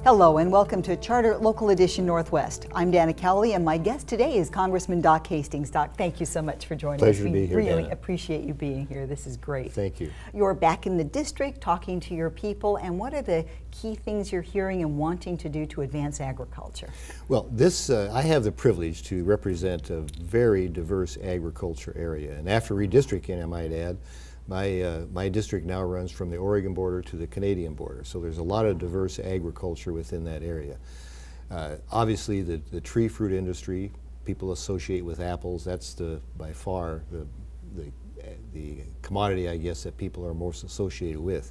Hello and welcome to Charter Local Edition Northwest. I'm Dana Cowley and my guest today is Congressman Doc Hastings. Doc, thank you so much for joining us. Pleasure to be here, We really Dana. appreciate you being here. This is great. Thank you. You're back in the district talking to your people, and what are the key things you're hearing and wanting to do to advance agriculture? Well, I have the privilege to represent a very diverse agriculture area, and after redistricting, I might add, my district now runs from the Oregon border to the Canadian border, so there's a lot of diverse agriculture within that area. Obviously, the tree fruit industry, people associate with apples. That's by far the commodity, I guess, that people are most associated with.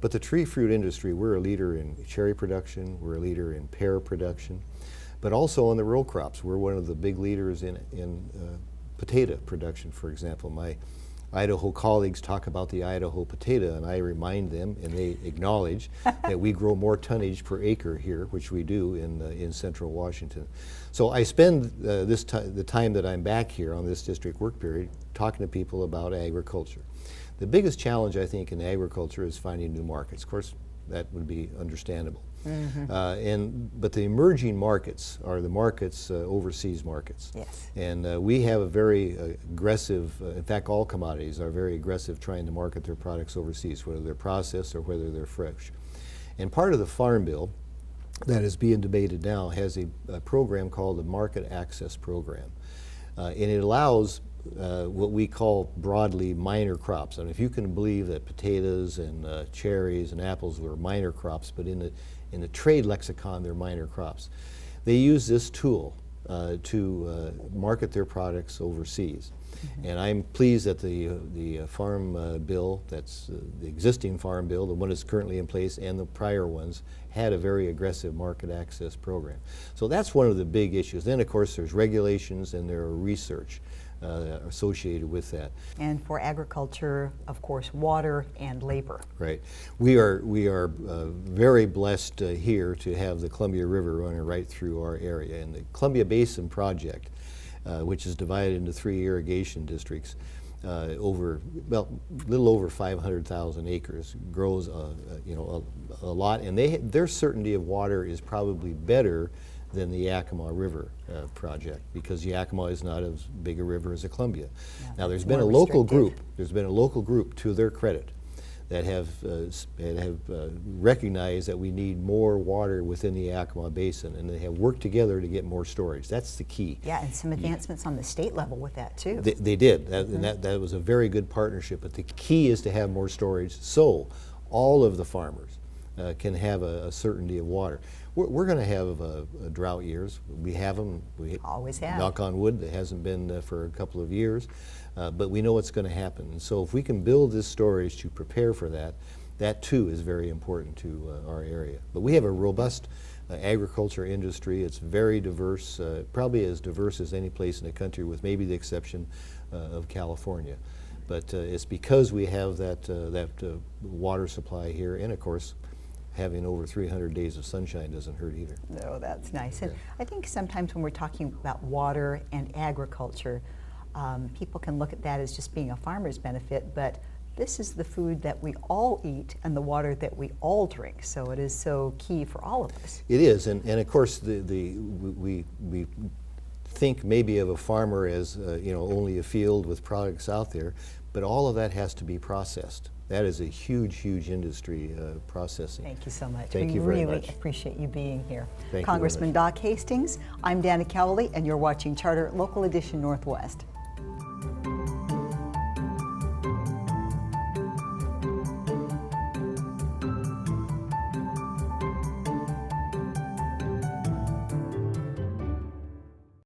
But the tree fruit industry, we're a leader in cherry production, we're a leader in pear production, but also on the row crops. We're one of the big leaders in potato production, for example. My Idaho colleagues talk about the Idaho potato, and I remind them, and they acknowledge, that we grow more tonnage per acre here, which we do in central Washington. So I spend the time that I'm back here on this district work period talking to people about agriculture. The biggest challenge, I think, in agriculture is finding new markets. Of course, that would be understandable. Mm-hmm. But the emerging markets are the markets, overseas markets. Yes. And we have a very aggressive, in fact all commodities are very aggressive trying to market their products overseas, whether they're processed or whether they're fresh. And part of the Farm Bill that is being debated now has a program called the Market Access Program. And it allows what we call broadly minor crops. And if you can believe that potatoes and cherries and apples were minor crops, but in the trade lexicon they're minor crops. They use this tool to market their products overseas. Mm-hmm. And I'm pleased that the Farm Bill, that's the existing Farm Bill, the one that's currently in place, and the prior ones, had a very aggressive market access program. So that's one of the big issues. Then of course there's regulations and there are research associated with that. And for agriculture, of course, water and labor. Right. We are very blessed here to have the Columbia River running right through our area. And the Columbia Basin Project, which is divided into 3 irrigation districts, a little over 500,000 acres, grows a lot, and their certainty of water is probably better than the Yakima River project, because Yakima is not as big a river as the Columbia. Yeah, now there's been a local group, to their credit, that have recognized that we need more water within the Yakima Basin, and they have worked together to get more storage. That's the key. Yeah, and some advancements on the state level with that too. They did, and that was a very good partnership, but the key is to have more storage so all of the farmers can have a certainty of water. We're going to have drought years. We have them. We always have. Knock on wood, it hasn't been for a couple of years, but we know it's going to happen. And so if we can build this storage to prepare for that, that too is very important to our area. But we have a robust agriculture industry. It's very diverse, probably as diverse as any place in the country, with maybe the exception of California. But it's because we have that water supply here, and of course, having over 300 days of sunshine doesn't hurt either. No, that's nice. Yeah. And I think sometimes when we're talking about water and agriculture, people can look at that as just being a farmer's benefit, but this is the food that we all eat and the water that we all drink, so it is so key for all of us. It is, and of course we think maybe of a farmer as only a field with products out there, but all of that has to be processed. That is a huge, huge industry, processing. Thank you so much. Thank you very much. We really appreciate you being here. Thank you very Congressman much. Doc Hastings, I'm Dana Cowley, and you're watching Charter Local Edition Northwest.